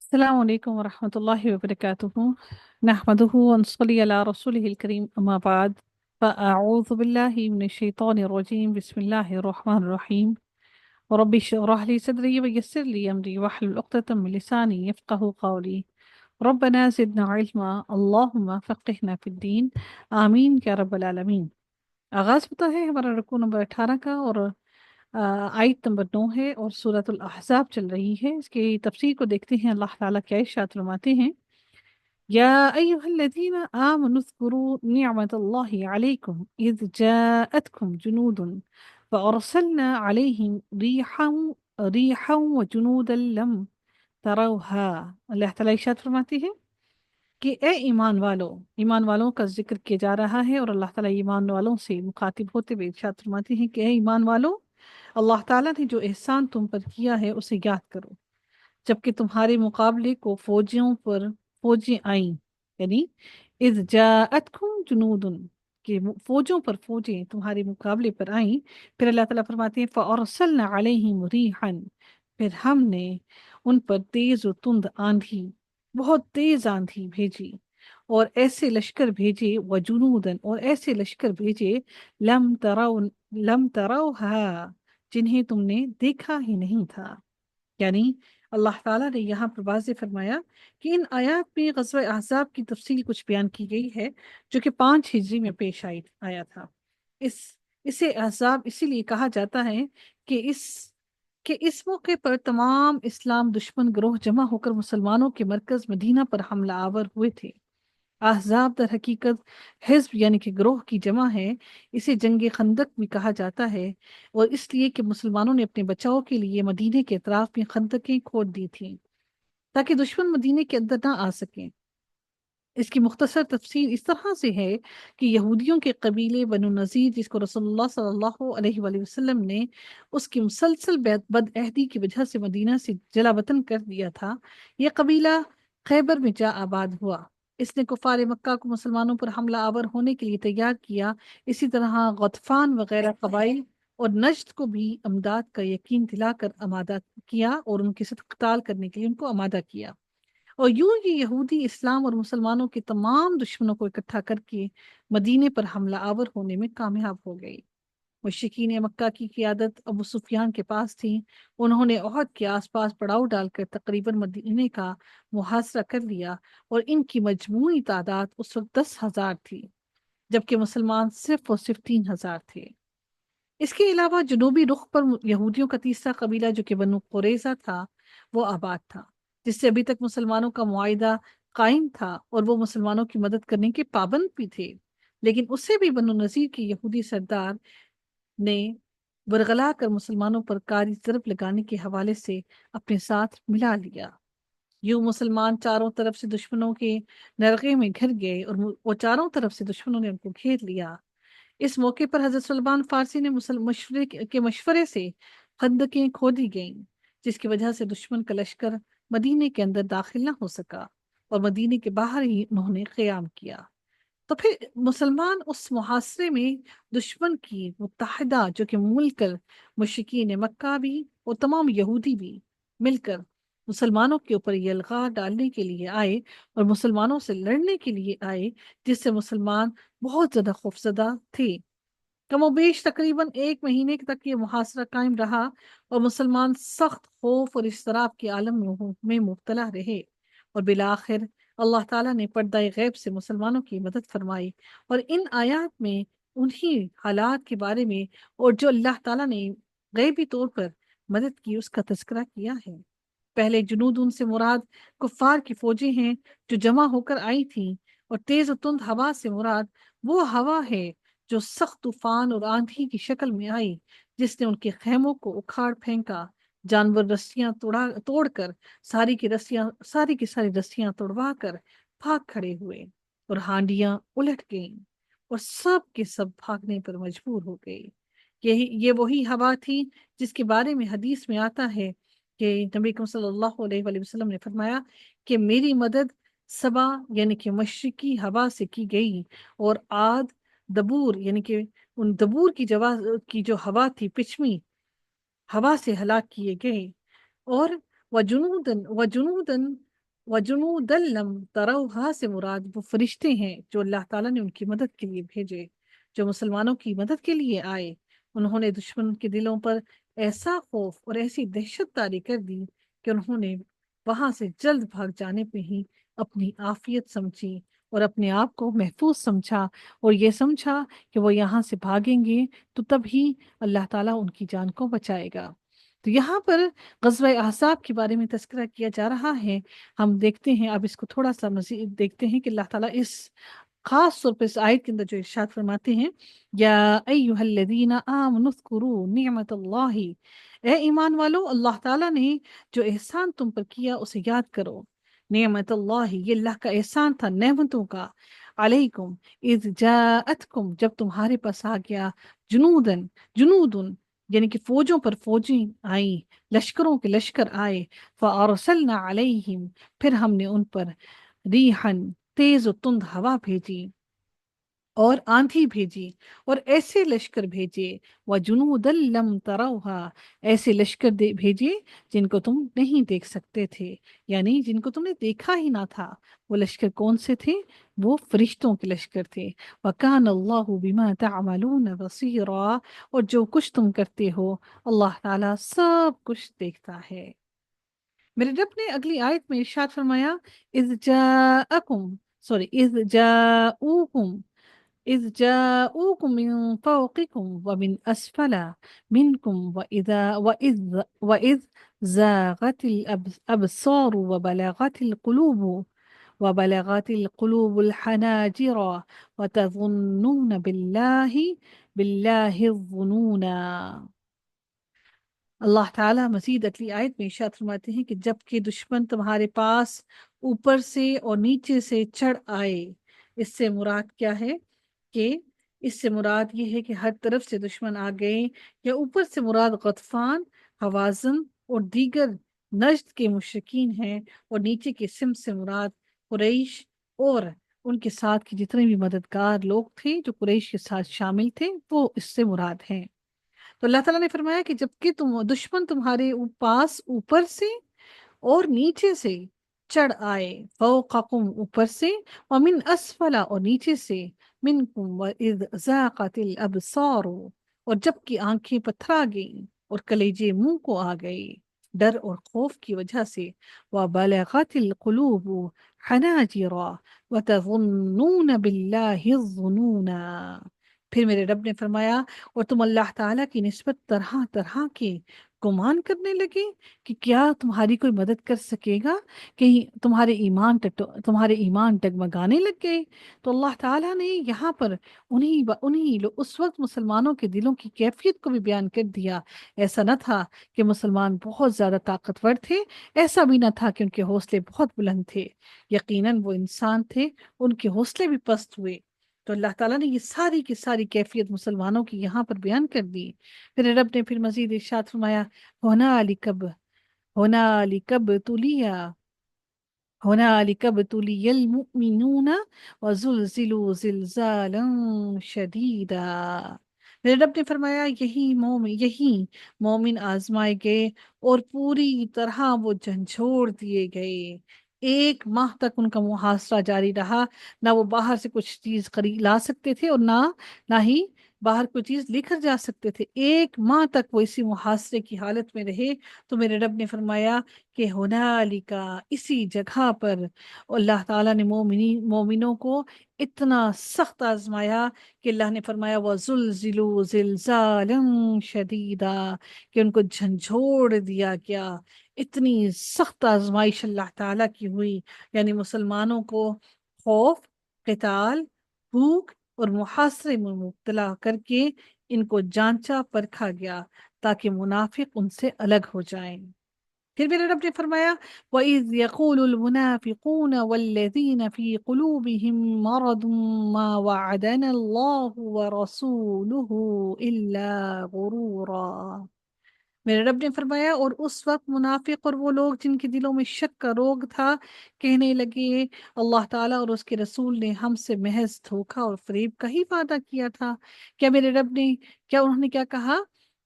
السلام عليكم ورحمة الله وبركاته. نحمده ونصلي على رسوله الكريم أما بعد، فأعوذ بالله من الشيطان الرجيم. بسم الله الرحمن الرحيم. وربي اشرح لي صدري ويسر لي أمري واحلل عقدة من لساني يفقه قولي. ربنا زدنا علما اللهم فقهنا في الدين آمین یا رب العالمین۔ آغاز ہوتا ہے ہمارا رکوع نمبر 18 کا، اور آیت نمبر 9 ہے، اور سورۃ الاحزاب چل رہی ہے۔ اس کی تفسیر کو دیکھتے ہیں۔ اللہ تعالیٰ کیا ارشاد فرماتے ہیں: یا ایہا الذین آمنوا اذکروا نعمت اللہ علیکم اذ جاءتکم جنود فارسلنا علیہم ریحا وجنودا لم تروها۔ اللہ تعالیٰ ارشاد فرماتے ہیں کہ اے ایمان والوں کا ذکر کیا جا رہا ہے، اور اللہ تعالیٰ ایمان والوں سے مخاطب ہوتے ہوئے ارشاد فرماتے ہیں کہ اے ایمان والوں، اللہ تعالیٰ نے جو احسان تم پر کیا ہے اسے یاد کرو، جبکہ تمہارے مقابلے کو فوجیں آئیں، یعنی اذ جاءتکم جنود، کہ فوجوں پر فوجیں تمہارے مقابلے پر آئیں۔ پھر اللہ تعالیٰ فرماتے ہیں فَأَرْسَلْنَا عَلَيْهِمْ رِيحًا، پھر ہم نے ان پر تیز و تند آندھی، بہت تیز آندھی بھیجی، اور ایسے لشکر بھیجے، وجنودن، اور ایسے لشکر بھیجے، لم تروها، جنہیں تم نے دیکھا ہی نہیں تھا۔ یعنی اللہ تعالیٰ نے یہاں پر واضح فرمایا کہ ان آیات میں غزوہ احزاب کی تفصیل کچھ بیان کی گئی ہے، جو کہ 5 ہجری میں پیش آیا تھا۔ اس اسے احزاب اسی لیے کہا جاتا ہے کہ اس موقع پر تمام اسلام دشمن گروہ جمع ہو کر مسلمانوں کے مرکز مدینہ پر حملہ آور ہوئے تھے۔ احزاب در حقیقت حزب یعنی کہ گروہ کی جمع ہے۔ اسے جنگ خندق بھی کہا جاتا ہے، اور اس لیے کہ مسلمانوں نے اپنے بچاؤ کے لیے مدینے کے اطراف میں خندقیں کھود دی تھیں تاکہ دشمن مدینے کے اندر نہ آ سکیں۔ اس کی مختصر تفسیر اس طرح سے ہے کہ یہودیوں کے قبیلے بنو نذیر، جس کو رسول اللہ صلی اللہ علیہ وآلہ وسلم نے اس کی مسلسل بد عہدی کی وجہ سے مدینہ سے جلا وطن کر دیا تھا، یہ قبیلہ خیبر میں جا آباد ہوا۔ اس نے کفار مکہ کو مسلمانوں پر حملہ آور ہونے کے لیے تیار کیا۔ اسی طرح غطفان وغیرہ قبائل اور نجد کو بھی امداد کا یقین دلا کر آمادہ کیا، اور ان کے ساتھ قتال کرنے کے لیے ان کو آمادہ کیا۔ اور یوں یہ یہودی اسلام اور مسلمانوں کے تمام دشمنوں کو اکٹھا کر کے مدینے پر حملہ آور ہونے میں کامیاب ہو گئی۔ مشرکین مکہ کی قیادت ابو سفیان کے پاس تھی۔ انہوں نے احد کے آس پاس پڑاؤ ڈال کر تقریباً مدینے کا محاصرہ کر لیا، اور ان کی مجموعی تعداد اس وقت 10,000 تھی، جبکہ مسلمان صرف اور صرف 3,000 تھے۔ اس کے علاوہ جنوبی رخ پر یہودیوں کا تیسرا قبیلہ جو کہ بنو قریظہ تھا، وہ آباد تھا، جس سے ابھی تک مسلمانوں کا معاہدہ قائم تھا، اور وہ مسلمانوں کی مدد کرنے کے پابند بھی تھے، لیکن اسے بھی بنو نذیر کے یہودی سردار نے برگلا کر مسلمانوں پر کاری ضرب لگانے کے حوالے سے اپنے ساتھ ملا لیا۔ یوں مسلمان چاروں طرف سے دشمنوں کے نرغے میں گھر گئے، اور وہ چاروں طرف سے دشمنوں نے ان کو گھیر لیا۔ اس موقع پر حضرت سلمان فارسی نے مشورے سے خندقیں کھودی گئیں، جس کی وجہ سے دشمن کا لشکر مدینے کے اندر داخل نہ ہو سکا، اور مدینے کے باہر ہی انہوں نے قیام کیا۔ تو پھر مسلمان اس محاصرے میں دشمن کی متحدہ جو کہ ملک مشرکین مکہ بھی اور تمام یہودی بھی مل کر مسلمانوں کے اوپر یہ الغار ڈالنے کے لیے آئے، اور مسلمانوں سے لڑنے کے لیے آئے، جس سے مسلمان بہت زیادہ خوفزدہ تھے۔ کم و بیش تقریباً 1 مہینے تک یہ محاصرہ قائم رہا، اور مسلمان سخت خوف اور اضطراب کے عالم میں مبتلا رہے، اور بالآخر اللہ تعالیٰ نے پردہ غیب سے مسلمانوں کی مدد فرمائی، اور ان آیات میں انہی حالات کے بارے میں اور جو اللہ تعالیٰ نے غیبی طور پر مدد کی اس کا تذکرہ کیا ہے۔ پہلے جنود ان سے مراد کفار کی فوجیں ہیں جو جمع ہو کر آئی تھیں، اور تیز و تند ہوا سے مراد وہ ہوا ہے جو سخت طوفان اور آندھی کی شکل میں آئی، جس نے ان کے خیموں کو اکھاڑ پھینکا۔ جانور رسیاں توڑ کر ساری کی ساری رسیاں توڑوا کر بھاگ کھڑے ہوئے، اور ہانڈیاں الٹ گئیں، اور سب کے سب بھاگنے پر مجبور ہو گئے۔ یہ وہی ہوا تھی جس کے بارے میں حدیث میں آتا ہے کہ نبی کریم صلی اللہ علیہ وآلہ وسلم نے فرمایا کہ میری مدد سبا یعنی کہ مشرقی ہوا سے کی گئی، اور عاد دبور یعنی کہ ان دبور کی جو ہوا تھی پچھمی ہوا سے ہلاک کیے گئے، اور وجنودن وجنودا لم تروها سے مراد وہ فرشتے ہیں جو اللہ تعالیٰ نے ان کی مدد کے لیے بھیجے، جو مسلمانوں کی مدد کے لیے آئے۔ انہوں نے دشمن کے دلوں پر ایسا خوف اور ایسی دہشت طاری کر دی کہ انہوں نے وہاں سے جلد بھاگ جانے پہ ہی اپنی عافیت سمجھی اور اپنے آپ کو محفوظ سمجھا، اور یہ سمجھا کہ وہ یہاں سے بھاگیں گے تو تب ہی اللہ تعالیٰ ان کی جان کو بچائے گا۔ تو یہاں پر غزوہ احزاب کے بارے میں تذکرہ کیا جا رہا ہے۔ ہم دیکھتے ہیں، اب اس کو تھوڑا سا مزید دیکھتے ہیں کہ اللہ تعالیٰ اس خاص طور پر اس آیت کے اندر جو ارشاد فرماتے ہیں، یا ایہا الذین آمنوا اذکروا نعمت اللہ، اے ایمان والو اللہ تعالیٰ نے جو احسان تم پر کیا اسے یاد کرو۔ نعمت اللہ، یہ اللہ کا احسان تھا، نعمتوں کا، علیکم اذ جاءتکم، جب تمہارے پاس آ گیا، جنودن یعنی کہ فوجوں پر فوجیں آئیں، لشکروں کے لشکر آئے، فَأَرْسَلْنَا عَلَيْهِمْ، پھر ہم نے ان پر ریحن تیز و تند ہوا بھیجی اور آندھی بھیجی اور ایسے لشکر بھیجے، وَجُنُودًا لَّمْ تَرَوْهَا، ایسے لشکر بھیجے جن کو تم نہیں دیکھ سکتے تھے، یعنی جن کو تم نے دیکھا ہی نہ تھا۔ وہ لشکر کون سے تھے؟ وہ فرشتوں کے لشکر تھے۔ وَكَانَ اللَّهُ بِمَا تَعْمَلُونَ بَصِيرًا، اور جو کچھ تم کرتے ہو اللہ تعالیٰ سب کچھ دیکھتا ہے۔ میرے رب نے اگلی آیت میں ارشاد فرمایا، اذ جاءکم سوری اذ جاءوکم إذ جاءوكم من فوقكم ومن أسفل منكم وإذ زاغت الأبصار وبلغت القلوب الحناجر وتظنون بالله الظنونا۔ اللہ تعالیٰ مزید اگلی آیت میں ارشاد فرماتے ہیں کہ جب کہ دشمن تمہارے پاس اوپر سے اور نیچے سے چڑھ آئے، اس سے مراد کیا ہے کہ اس سے مراد یہ ہے کہ ہر طرف سے دشمن آ گئے، یا اوپر سے مراد غطفان، حوازن اور دیگر نجد کے مشرکین ہیں، اور نیچے کے سمت سے مراد قریش اور ان کے ساتھ کے جتنے بھی مددگار لوگ تھے جو قریش کے ساتھ شامل تھے وہ اس سے مراد ہیں۔ تو اللہ تعالیٰ نے فرمایا کہ جب کہ دشمن تمہارے پاس اوپر سے اور نیچے سے چڑھ آئے، فوقکم اوپر سے، ومن اسفل اور نیچے سے، منکم واذ زاغت الابصار اور جب کی آنکھیں پتھرا گئیں اور کلیجے منہ کو آ گئے ڈر اور خوف کی وجہ سے، وبلغت القلوب حناجر وتظنون باللہ الظنونا، پھر میرے رب نے فرمایا اور تم اللہ تعالیٰ کی نسبت طرح طرح کے گمان کرنے لگے کہ کیا تمہاری کوئی مدد کر سکے گا، کہیں تمہارے ایمان ڈگمگانے لگ گئے۔ تو اللہ تعالیٰ نے یہاں پر اس وقت مسلمانوں کے دلوں کی کیفیت کو بھی بیان کر دیا۔ ایسا نہ تھا کہ مسلمان بہت زیادہ طاقتور تھے، ایسا بھی نہ تھا کہ ان کے حوصلے بہت بلند تھے، یقیناً وہ انسان تھے، ان کے حوصلے بھی پست ہوئے۔ تو اللہ تعالیٰ نے یہ ساری کی ساری کیفیت مسلمانوں کی یہاں پر بیان کر دی۔ پھر رب نے پھر مزید ارشاد فرمایا، هنالك ابتلي المؤمنون وزلزلوا زلزالا شدیدا، میرے رب نے فرمایا یہی مومن آزمائے گئے اور پوری طرح وہ جھنجھوڑ دیے گئے۔ 1 ماہ تک ان کا محاصرہ جاری رہا، نہ وہ باہر سے کچھ چیز خرید لا سکتے تھے اور نہ ہی باہر کوئی چیز لے کر جا سکتے تھے۔ 1 ماہ تک وہ اسی محاصرے کی حالت میں رہے۔ تو میرے رب نے فرمایا کہ ہنالکا، اسی جگہ پر اللہ تعالیٰ نے مومنوں کو اتنا سخت آزمایا کہ اللہ نے فرمایا وَزُلْزِلُوا زِلْزَالًا شَدِيدًا، کہ ان کو جھنجھوڑ دیا گیا۔ اتنی سخت آزمائش اللہ تعالیٰ کی ہوئی، یعنی مسلمانوں کو خوف، قتال، بھوک اور محاصرے میں مبتلا کر کے ان کو جانچا پرکھا گیا تاکہ منافق ان سے الگ ہو جائیں۔ پھر میرے رب نے فرمایا وَإِذْ يَقُولُ الْمُنَافِقُونَ وَالَّذِينَ فِي قُلُوبِهِم مَّرَضٌ مَّا وَعَدَنَا اللَّهُ وَرَسُولُهُ إِلَّا غُرُورًا، میرے رب نے فرمایا اور اس وقت منافق اور وہ لوگ جن کے دلوں میں شک کا روگ تھا کہنے لگے اللہ تعالیٰ اور اس کے رسول نے ہم سے محض دھوکا اور فریب کا ہی وعدہ کیا تھا۔ کیا میرے رب نے انہوں نے کیا کہا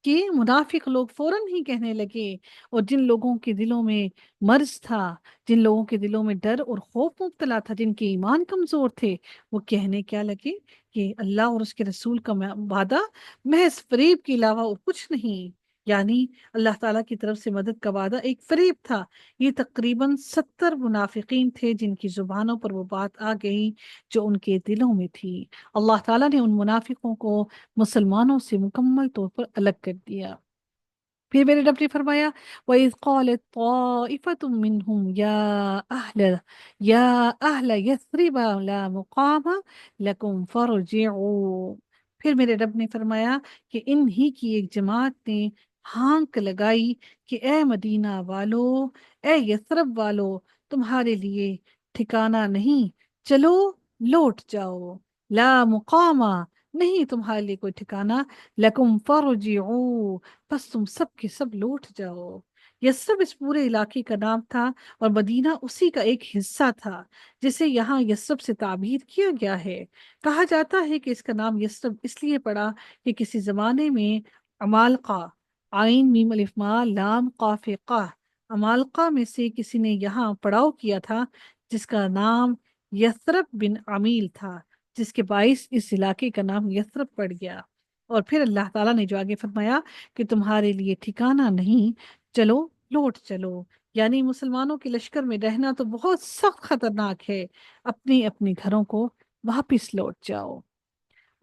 کہ منافق لوگ فوراً ہی کہنے لگے، اور جن لوگوں کے دلوں میں مرض تھا، جن لوگوں کے دلوں میں ڈر اور خوف مبتلا تھا، جن کے ایمان کمزور تھے، وہ کہنے کیا لگے کہ اللہ اور اس کے رسول کا وعدہ محض فریب کے علاوہ اور کچھ نہیں، یعنی اللہ تعالیٰ کی طرف سے مدد کا وعدہ ایک فریب تھا۔ یہ تقریباً 70 منافقین تھے جن کی زبانوں پر وہ بات آ گئی جو ان کے دلوں میں تھی۔ اللہ تعالیٰ نے ان منافقوں کو مسلمانوں سے مکمل طور پر الگ کر دیا۔ پھر میرے رب نے فرمایا وَإِذْ قَالَتْ طَائِفَةٌ مِّنْهُمْ يَا أَهْلَ يَثْرِبَ لَا مُقَامَ لَكُمْ فَارْجِعُوا۔ پھر میرے رب نے فرمایا کہ انہی کی ایک جماعت نے ہانک لگائی کہ اے مدینہ والو، اے یثرب والو، تمہارے لیے ٹھکانہ نہیں، چلو لوٹ جاؤ، لا مقامہ، نہیں تمہارے لیے کوئی ٹھکانہ، لکم فرجعوا، بس تم سب کے سب لوٹ جاؤ۔ یثرب اس پورے علاقے کا نام تھا، اور مدینہ اسی کا ایک حصہ تھا جسے یہاں یثرب سے تعبیر کیا گیا ہے۔ کہا جاتا ہے کہ اس کا نام یثرب اس لیے پڑا کہ کسی زمانے میں عمالقہ، عین میم الف ماء لام قاف قاف، عمالقہ میں سے کسی نے یہاں پڑاؤ کیا تھا جس کا نام یثرب بن عمیل تھا، جس کے باعث اس علاقے کا نام یثرب پڑ گیا۔ اور پھر اللہ تعالیٰ نے جو آگے فرمایا کہ تمہارے لیے ٹھکانہ نہیں، چلو لوٹ چلو، یعنی مسلمانوں کے لشکر میں رہنا تو بہت سخت خطرناک ہے، اپنے اپنے گھروں کو واپس لوٹ جاؤ۔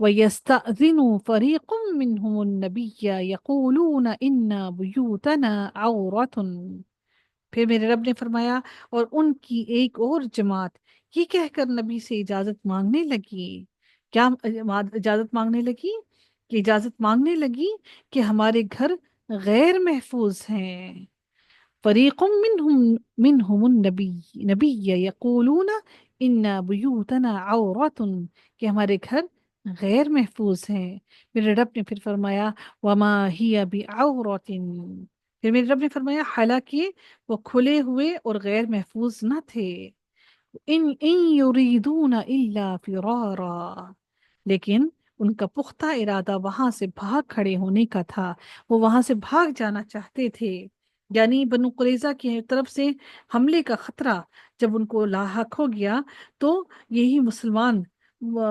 وَيَسْتَأْذِنُ فَرِيقٌ مِّنْهُمُ النَّبِيَّ يَقُولُونَ إِنَّ بُيُوتَنَا عَوْرَةٌ۔ پھر میرے رب نے فرمایا اور ان کی ایک اور جماعت یہ کہہ کر نبی سے اجازت مانگنے لگی، کیا اجازت مانگنے لگی؟ کہ اجازت مانگنے لگی کہ ہمارے گھر غیر محفوظ ہیں۔ فریق منہم النبی نبی یقولون ان بیوتنا عورت، کہ ہمارے گھر غیر محفوظ ہیں۔ میرے رب نے پھر فرمایا وما ہی بعورت، پھر میرے رب نے فرمایا حالانکہ وہ کھلے ہوئے اور غیر محفوظ نہ تھے، ان یریدون الا فرارا، لیکن ان کا پختہ ارادہ وہاں سے بھاگ کھڑے ہونے کا تھا، وہ وہاں سے بھاگ جانا چاہتے تھے، یعنی بنو قریظہ کی طرف سے حملے کا خطرہ جب ان کو لاحق ہو گیا تو یہی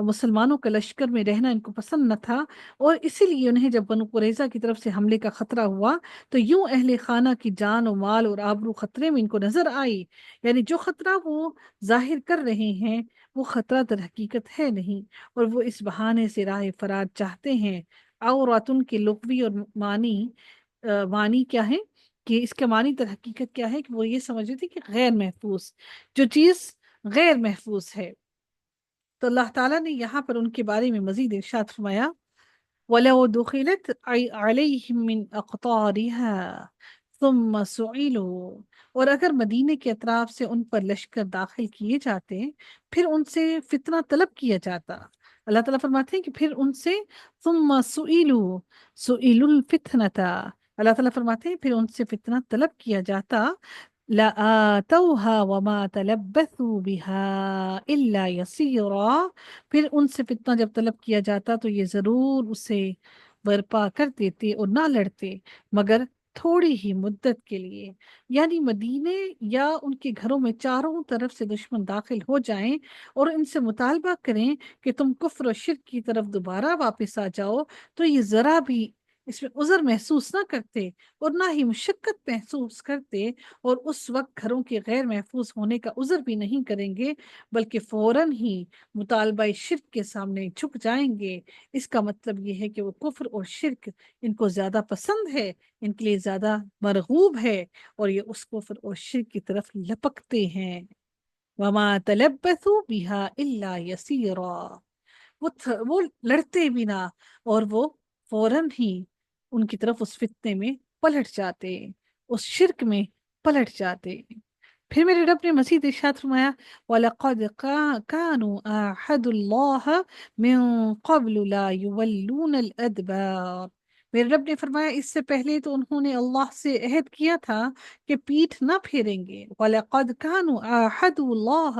مسلمانوں کا لشکر میں رہنا ان کو پسند نہ تھا، اور اسی لیے انہیں جب بنو قریظہ کی طرف سے حملے کا خطرہ ہوا تو یوں اہل خانہ کی جان و مال اور آبرو خطرے میں ان کو نظر آئی، یعنی جو خطرہ وہ ظاہر کر رہے ہیں وہ خطرہ در حقیقت ہے نہیں، اور وہ اس بہانے سے راہ فرار چاہتے ہیں۔ عوراتن کے لغوی اور معنی کیا ہے کہ اس کا معنی در حقیقت کیا ہے کہ وہ یہ سمجھ رہے تھے کہ غیر محفوظ، جو چیز غیر محفوظ ہے۔ تو اللہ تعالیٰ نے یہاں پر ان کے بارے میں مزید ارشاد فرمایا وَلَوْ دُخِلَتْ عَلَيْهِمْ مِنْ أَقْطَارِهَا ثُمَّ سُئِلُوا، اور اگر مدینے کے اطراف سے ان پر لشکر داخل کیے جاتے پھر ان سے فتنہ طلب کیا جاتا، اللہ تعالیٰ فرماتے ہیں کہ پھر ان سے ثُمَّ سُئِلُوا سُئِلُوا الْفِتْنَةَ، اللہ تعالیٰ فرماتے ہیں پھر ان سے فتنہ طلب کیا جاتا، لَآتَوْهَا وَمَا تَلَبَّثُوا بِهَا إِلَّا يَسِيرًا، پھر ان سے فتنہ جب طلب کیا جاتا تو یہ ضرور اسے برپا کر دیتے اور نہ لڑتے مگر تھوڑی ہی مدت کے لیے، یعنی مدینے یا ان کے گھروں میں چاروں طرف سے دشمن داخل ہو جائیں اور ان سے مطالبہ کریں کہ تم کفر و شرک کی طرف دوبارہ واپس آ جاؤ، تو یہ ذرا بھی اس میں عذر محسوس نہ کرتے اور نہ ہی مشقت محسوس کرتے، اور اس وقت گھروں کے غیر محفوظ ہونے کا عذر بھی نہیں کریں گے، بلکہ فوراً ہی مطالبہ شرک کے سامنے جھک جائیں گے۔ اس کا مطلب یہ ہے کہ وہ کفر اور شرک ان کو زیادہ پسند ہے، ان کے لیے زیادہ مرغوب ہے، اور یہ اس کفر اور شرک کی طرف لپکتے ہیں۔ وَمَا تَلَبَّثُوا بِهَا إِلَّا يَسِيرًا، وہ لڑتے بھی نہ، اور وہ فوراً ہی ان کی طرف اس فتنے میں پلٹ جاتے، اس شرک میں پلٹ جاتے۔ پھر میرے رب نے مزید ارشاد فرمایا وَلَقَدْ كَانُوا عَاهَدُوا اللَّهَ مِن قَبْلُ لَا يُوَلُّونَ الْأَدْبَارَ، میرے رب نے فرمایا اس سے پہلے تو انہوں نے اللہ سے عہد کیا تھا کہ پیٹھ نہ پھیریں گے۔ وَلَقَدْ كَانُوا عَاهَدُوا اللَّهَ،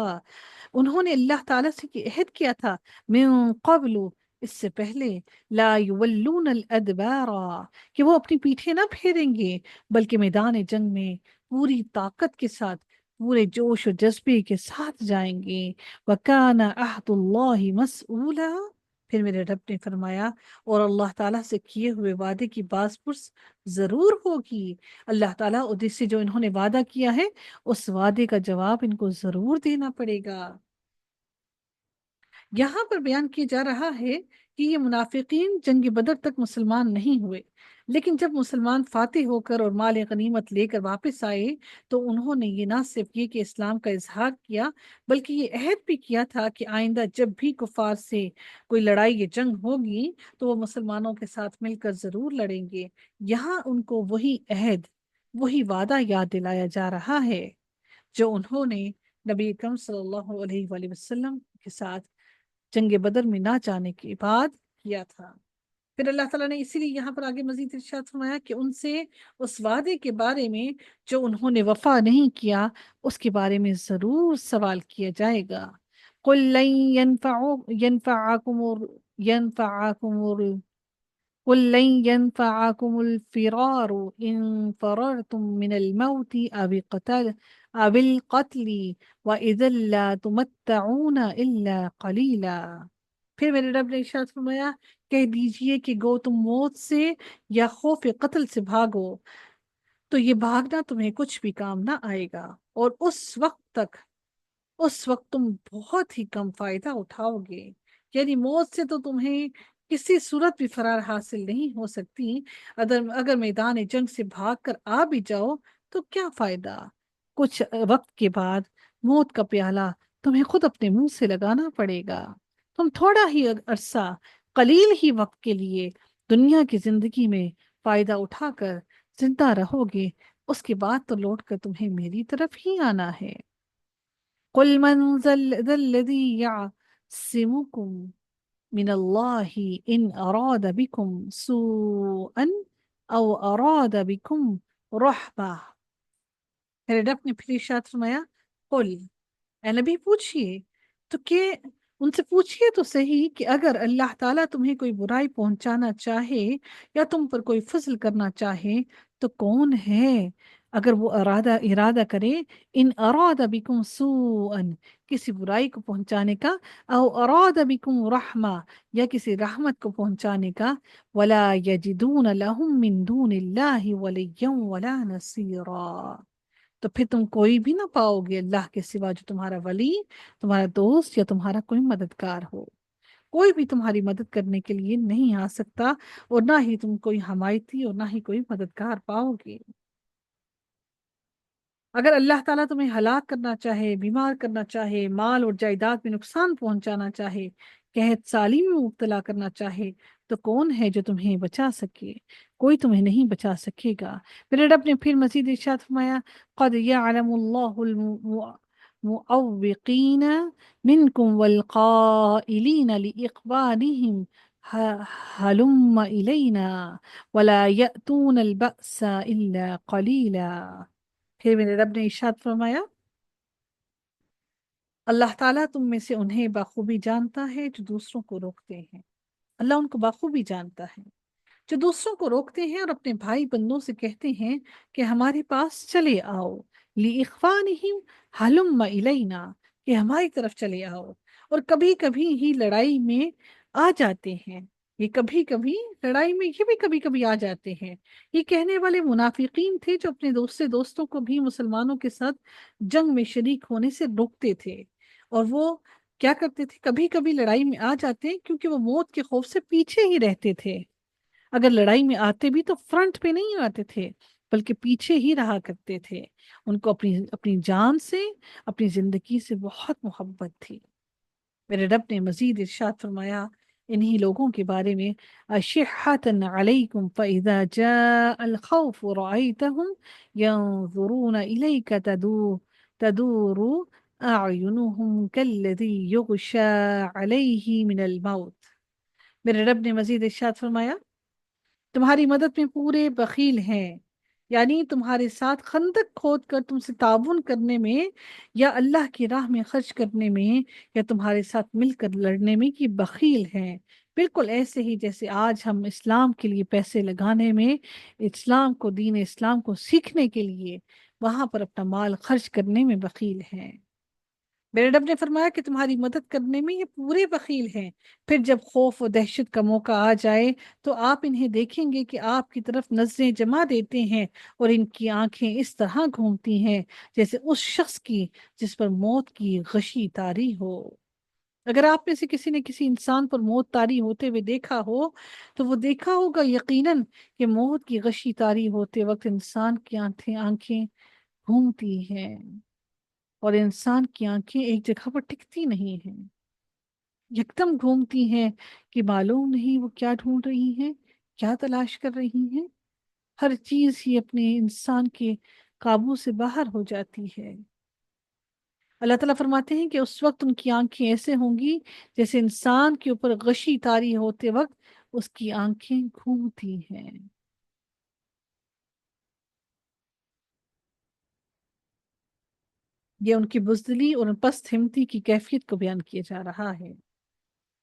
انہوں نے اللہ تعالیٰ سے عہد کیا تھا من قبل، اس سے پہلے لا یولون الادبارا کہ وہ اپنی پیٹھیں نہ پھیریں گے، بلکہ میدان جنگ میں پوری طاقت کے ساتھ، پورے جوش و جذبے کے ساتھ جائیں گے۔ وَكَانَ عَهْدُ اللَّهِ مَسْئُولًا، پھر میرے رب نے فرمایا اور اللہ تعالیٰ سے کیے ہوئے وعدے کی باز پرس ضرور ہوگی۔ اللہ تعالیٰ سے جو انہوں نے وعدہ کیا ہے اس وعدے کا جواب ان کو ضرور دینا پڑے گا۔ یہاں پر بیان کیا جا رہا ہے کہ یہ منافقین جنگ بدر تک مسلمان نہیں ہوئے، لیکن جب مسلمان فاتح ہو کر اور مال غنیمت لے کر واپس آئے تو انہوں نے یہ نہ صرف یہ کہ اسلام کا اظہار کیا، بلکہ یہ عہد بھی کیا تھا کہ آئندہ جب بھی کفار سے کوئی لڑائی یا جنگ ہوگی تو وہ مسلمانوں کے ساتھ مل کر ضرور لڑیں گے۔ یہاں ان کو وہی عہد، وہی وعدہ یاد دلایا جا رہا ہے جو انہوں نے نبی اکرم صلی اللہ علیہ وآلہ وسلم کے ساتھ جنگ بدر میں نہ جانے کے بعد کیا تھا۔ پھر اللہ تعالیٰ نے اسی لیے یہاں پر آگے مزید ارشاد فرمایا کہ ان سے اس وعدے کے بارے میں جو انہوں نے وفا نہیں کیا اس کے بارے میں ضرور سوال کیا جائے گا۔ قُل لَن يَنفَعَكُمُ قل لن ينفعكم الفرار إن فررتم من الموت أو القتل وإذا لا تمتعون إلا قليلا۔ پھر میرے رب نے ارشاد فرمایا کہہ دیجئے کہ گو تم موت سے یا خوف قتل سے بھاگو تو یہ بھاگنا تمہیں کچھ بھی کام نہ آئے گا، اور اس وقت تم بہت ہی کم فائدہ اٹھاؤ گے۔ یعنی موت سے تو تمہیں کسی صورت بھی فرار حاصل نہیں ہو سکتی، اگر میدان جنگ سے بھاگ کر آ بھی جاؤ تو کیا فائدہ؟ کچھ وقت کے بعد موت کا پیالہ تمہیں خود اپنے منہ سے لگانا پڑے گا۔ تم تھوڑا ہی عرصہ، قلیل ہی وقت کے لیے دنیا کی زندگی میں فائدہ اٹھا کر زندہ رہو گے، اس کے بعد تو لوٹ کر تمہیں میری طرف ہی آنا ہے۔ قل من ذا الذي يعصمكم من الله إن أراد بكم سوءا أو أراد بكم رحمة۔ میرے رب نے پھر ارشاد فرمایا قل، اے نبی پوچھئے، تو کہ ان سے پوچھئے تو صحیح کہ اگر اللہ تعالیٰ تمہیں کوئی برائی پہنچانا چاہے یا تم پر کوئی فضل کرنا چاہے تو کون ہے؟ اگر وہ ارادہ کرے، ان اراد بکم سوءا، کسی برائی کو پہنچانے کا، او اراد بکم رحمہ، یا کسی رحمت کو پہنچانے کا، ولا یجدون لهم من دون اللہ ولیا ولا نصیرا، تو پھر تم کوئی بھی نہ پاؤ گے اللہ کے سوا جو تمہارا ولی، تمہارا دوست یا تمہارا کوئی مددگار ہو۔ کوئی بھی تمہاری مدد کرنے کے لیے نہیں آ سکتا، اور نہ ہی تم کوئی حمایتی اور نہ ہی کوئی مددگار پاؤ گے۔ اگر اللہ تعالیٰ تمہیں ہلاک کرنا چاہے، بیمار کرنا چاہے، مال اور جائیداد میں نقصان پہنچانا چاہے، قحط سالی میں مبتلا کرنا چاہے، تو کون ہے جو تمہیں بچا سکے؟ کوئی تمہیں نہیں بچا سکے گا۔ میرے رب نے پھر مزید ارشاد فرمایا قد یعلم اللہ المعوقین منکم والقائلین لإخوانہم ہلم الینا ولا یأتون البأس الا قلیلا۔ پھر میرے رب نے ارشاد فرمایا اللہ تعالیٰ تم میں سے انہیں بخوبی جانتا ہے جو دوسروں کو روکتے ہیں۔ اللہ ان کو بخوبی جانتا ہے جو دوسروں کو روکتے ہیں اور اپنے بھائی بندوں سے کہتے ہیں کہ ہمارے پاس چلے آؤ، لِإِخْوَانِهِمْ ہلم الینا، کہ ہماری طرف چلے آؤ، اور کبھی کبھی ہی لڑائی میں آ جاتے ہیں۔ یہ کبھی کبھی لڑائی میں یہ بھی کبھی کبھی آ جاتے ہیں۔ یہ کہنے والے منافقین تھے جو اپنے دوستوں کو بھی مسلمانوں کے ساتھ جنگ میں شریک ہونے سے روکتے تھے، اور وہ کیا کرتے تھے، کبھی کبھی لڑائی میں آ جاتے کیونکہ وہ موت کے خوف سے پیچھے ہی رہتے تھے۔ اگر لڑائی میں آتے بھی تو فرنٹ پہ نہیں آتے تھے بلکہ پیچھے ہی رہا کرتے تھے۔ ان کو اپنی جان سے، اپنی زندگی سے بہت محبت تھی۔ میرے رب نے مزید ارشاد فرمایا انہی لوگوں کے بارے میں اشحۃ علیکم فاذا جاء الخوف رأیتهم ينظرون الیک تدور اعینهم كالذی یغشى علیہ من الموت۔ میرے رب نے مزید ارشاد فرمایا تمہاری مدد میں پورے بخیل ہیں، یعنی تمہارے ساتھ خندق کھود کر تم سے تعاون کرنے میں یا اللہ کی راہ میں خرچ کرنے میں یا تمہارے ساتھ مل کر لڑنے میں کی بخیل ہیں، بالکل ایسے ہی جیسے آج ہم اسلام کے لیے پیسے لگانے میں، اسلام کو، دین اسلام کو سیکھنے کے لیے وہاں پر اپنا مال خرچ کرنے میں بخیل ہیں۔ میرے رب نے فرمایا کہ تمہاری مدد کرنے میں یہ پورے بخیل ہیں، پھر جب خوف و دہشت کا موقع آ جائے تو آپ انہیں دیکھیں گے کہ آپ کی طرف نظریں جما دیتے ہیں اور ان کی آنکھیں اس طرح گھومتی ہیں جیسے اس شخص کی جس پر موت کی غشی طاری ہو۔ اگر آپ میں سے کسی نے کسی انسان پر موت طاری ہوتے ہوئے دیکھا ہو تو وہ دیکھا ہوگا یقیناً کہ موت کی غشی طاری ہوتے وقت انسان کی آنکھیں گھومتی ہیں اور انسان کی آنکھیں ایک جگہ پر ٹکتی نہیں ہیں، یکدم گھومتی ہیں کہ معلوم نہیں وہ کیا ڈھونڈ رہی ہیں، کیا تلاش کر رہی ہیں۔ ہر چیز ہی اپنے انسان کے قابو سے باہر ہو جاتی ہے۔ اللہ تعالیٰ فرماتے ہیں کہ اس وقت ان کی آنکھیں ایسے ہوں گی جیسے انسان کے اوپر غشی طاری ہوتے وقت اس کی آنکھیں گھومتی ہیں۔ یہ ان کی بزدلی اور پست ہمتی کی کیفیت کو بیان کیا جا رہا ہے۔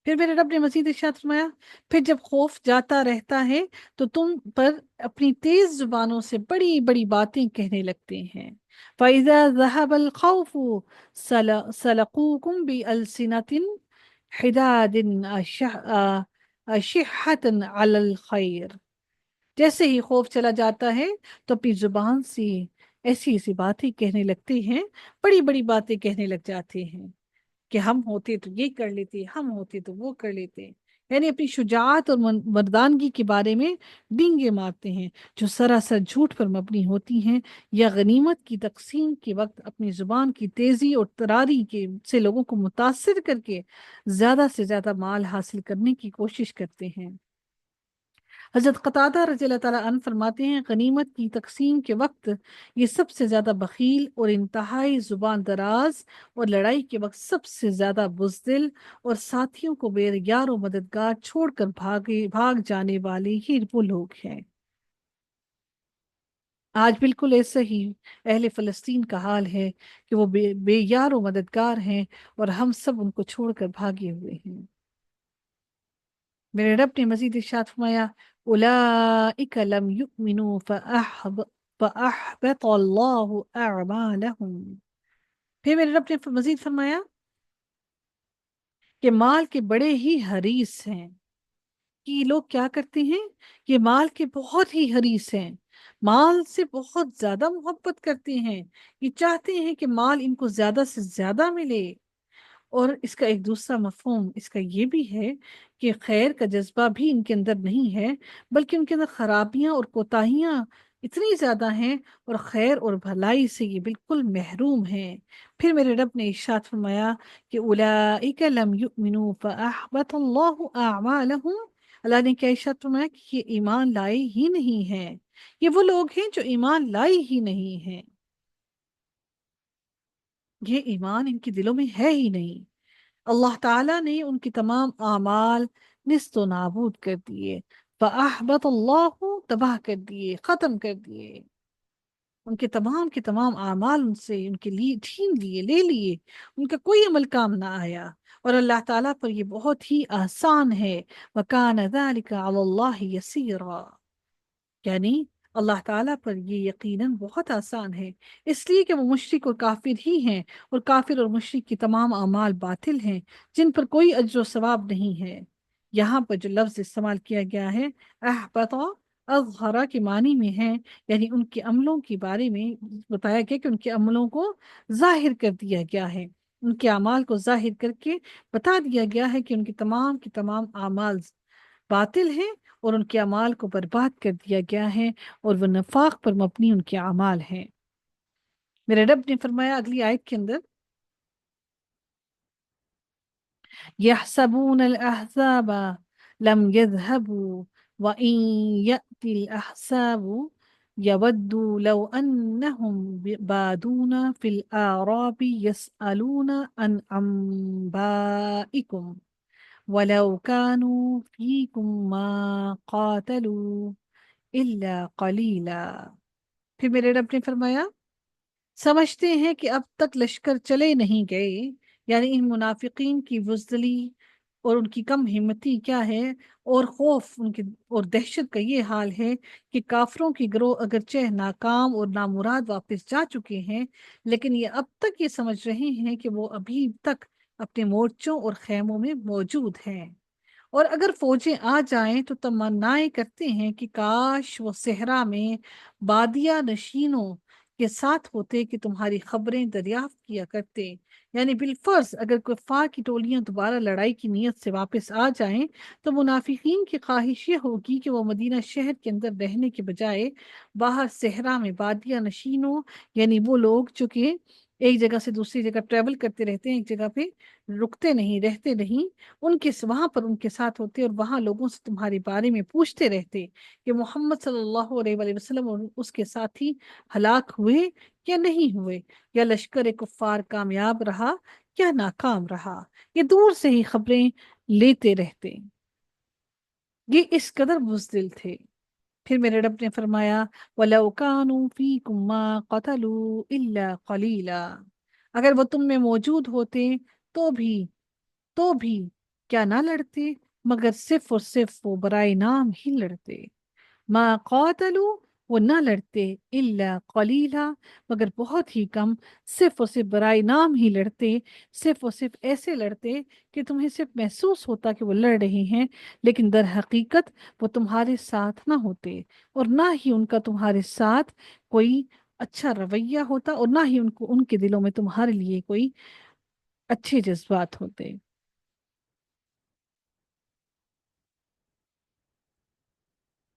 پھر میرے رب نے مزید ارشاد فرمایا، پھر جب خوف جاتا رہتا ہے تو تم پر اپنی تیز زبانوں سے بڑی بڑی باتیں کہنے لگتے ہیں۔ فَإِذَا ذَهَبَ الْخَوْفُ سَلَقُوكُمْ بِأَلْسِنَةٍ حِدَادٍ أَشِحَّةٍ عَلَى الْخَيْرِ، جیسے ہی خوف چلا جاتا ہے تو اپنی زبان سے ایسی ایسی باتیں کہنے لگتے ہیں، بڑی بڑی باتیں کہنے لگ جاتے ہیں کہ ہم ہوتے تو یہ کر لیتے، ہم ہوتے تو وہ کر لیتے، یعنی اپنی شجاعت اور مردانگی کے بارے میں ڈینگے مارتے ہیں جو سراسر جھوٹ پر مبنی ہوتی ہیں، یا غنیمت کی تقسیم کے وقت اپنی زبان کی تیزی اور تراری کے سے لوگوں کو متاثر کر کے زیادہ سے زیادہ مال حاصل کرنے کی کوشش کرتے ہیں۔ حضرت قتادہ رضی اللہ تعالیٰ عنہ فرماتے ہیں، غنیمت کی تقسیم کے وقت یہ سب سے زیادہ بخیل اور انتہائی زبان دراز، اور لڑائی کے وقت سب سے زیادہ بزدل اور ساتھیوں کو بے یار و مددگار چھوڑ کر بھاگ جانے والے ہی وہ لوگ ہیں۔ آج بالکل ایسا ہی اہل فلسطین کا حال ہے کہ وہ بے یار و مددگار ہیں اور ہم سب ان کو چھوڑ کر بھاگے ہوئے ہیں۔ میرے رب نے مزید ارشاد فرمایا، اولئک لم یؤمنوا فاحبط اللہ اعمالہم۔ پھر میرے رب نے مزید فرمایا کہ مال کے بڑے ہی حریص ہیں، کہ یہ لوگ کیا کرتے ہیں، یہ مال کے بہت ہی حریص ہیں، مال سے بہت زیادہ محبت کرتے ہیں، یہ چاہتے ہیں کہ مال ان کو زیادہ سے زیادہ ملے۔ اور اس کا ایک دوسرا مفہوم اس کا یہ بھی ہے کہ خیر کا جذبہ بھی ان کے اندر نہیں ہے، بلکہ ان کے اندر خرابیاں اور کوتاہیاں اتنی زیادہ ہیں اور خیر اور بھلائی سے یہ بالکل محروم ہیں۔ پھر میرے رب نے ارشاد فرمایا کہ اولئک لم یؤمنوا فاحبط اللہ اعمالہم۔ اللہ نے کیا ارشاد فرمایا کہ یہ ایمان لائے ہی نہیں ہیں، یہ وہ لوگ ہیں جو ایمان لائے ہی نہیں ہیں، یہ ایمان ان کے دلوں میں ہے ہی نہیں۔ اللہ تعالیٰ نے ان کی تمام اعمال نیست و نابود کر دیے، فَأَحْبَطَ اللَّهُ، تباہ کر دیے، ختم کر دیے، ان کے تمام اعمال ان سے ان کے لیے چھین لیے، لے لیے، ان کا کوئی عمل کام نہ آیا۔ اور اللہ تعالیٰ پر یہ بہت ہی آسان ہے، وَكَانَ ذَلِكَ عَلَى اللَّهِ يَسِيرًا، یعنی اللہ تعالیٰ پر یہ یقیناً بہت آسان ہے، اس لیے کہ وہ مشرک اور کافر ہی ہیں، اور کافر اور مشرک کی تمام اعمال باطل ہیں جن پر کوئی اجر و ثواب نہیں ہے۔ یہاں پر جو لفظ استعمال کیا گیا ہے احبط، اظہرا کے معنی میں ہے، یعنی ان کے عملوں کے بارے میں بتایا گیا کہ ان کے عملوں کو ظاہر کر دیا گیا ہے، ان کے اعمال کو ظاہر کر کے بتا دیا گیا ہے کہ ان کے تمام اعمال باطل ہیں اور ان کے اعمال کو برباد کر دیا گیا ہے، اور وہ نفاق پر مبنی ان کے اعمال ہیں۔ میرے رب نے فرمایا اگلی آیت کے اندر، يحسبون الأحزاب لم يذهبوا وإن يأتي الأحزاب يودوا لو أنهم بادون في الأعراب يسألون عن أنبائكم ولو كانوا فيكم ما قاتلوا إلا قليلا۔ پھر میرے رب نے فرمایا، سمجھتے ہیں کہ اب تک لشکر چلے نہیں گئے، یعنی ان منافقین کی بزدلی اور ان کی کم ہمتی کیا ہے، اور خوف ان کی اور دہشت کا یہ حال ہے کہ کافروں کی گروہ اگرچہ ناکام اور نامراد واپس جا چکے ہیں، لیکن یہ اب تک یہ سمجھ رہے ہیں کہ وہ ابھی تک اپنے مورچوں اور خیموں میں موجود ہیں، اور اگر فوجیں آ جائیں تو تمنائیں کرتے ہیں کہ کاش وہ صحرا میں بادیہ نشینوں کے ساتھ ہوتے کہ تمہاری خبریں دریافت کیا کرتے۔ یعنی بالفرض اگر کفار کی ٹولیاں دوبارہ لڑائی کی نیت سے واپس آ جائیں تو منافقین کی خواہش یہ ہوگی کہ وہ مدینہ شہر کے اندر رہنے کے بجائے باہر صحرا میں بادیہ نشینوں، یعنی وہ لوگ جو کہ ایک جگہ سے دوسری جگہ ٹریول کرتے رہتے ہیں، ایک جگہ پہ رکتے نہیں، رہتے نہیں، وہاں پر ان کے ساتھ ہوتے اور وہاں لوگوں سے تمہارے بارے میں پوچھتے رہتے کہ محمد صلی اللہ علیہ وآلہ وسلم اور اس کے ساتھی ہلاک ہوئے یا نہیں ہوئے، یا لشکر کفار کامیاب رہا یا ناکام رہا۔ یہ دور سے ہی خبریں لیتے رہتے، یہ اس قدر بزدل تھے۔ پھر میرے رب نے فرمایا وَلَوْ كَانُوا فِيكُمْ مَا قَتَلُوا إِلَّا قَلِيلًا، اگر وہ تم میں موجود ہوتے تو بھی کیا نہ لڑتے، مگر صرف اور صرف وہ برائے نام ہی لڑتے۔ ما قاتلوا، وہ نہ لڑتے، الا قلیلا، مگر بہت ہی کم، صرف اور صرف برائے نام ہی لڑتے، صرف اور صرف ایسے لڑتے کہ تمہیں صرف محسوس ہوتا کہ وہ لڑ رہے ہیں، لیکن در حقیقت وہ تمہارے ساتھ نہ ہوتے، اور نہ ہی ان کا تمہارے ساتھ کوئی اچھا رویہ ہوتا، اور نہ ہی ان کے دلوں میں تمہارے لیے کوئی اچھے جذبات ہوتے۔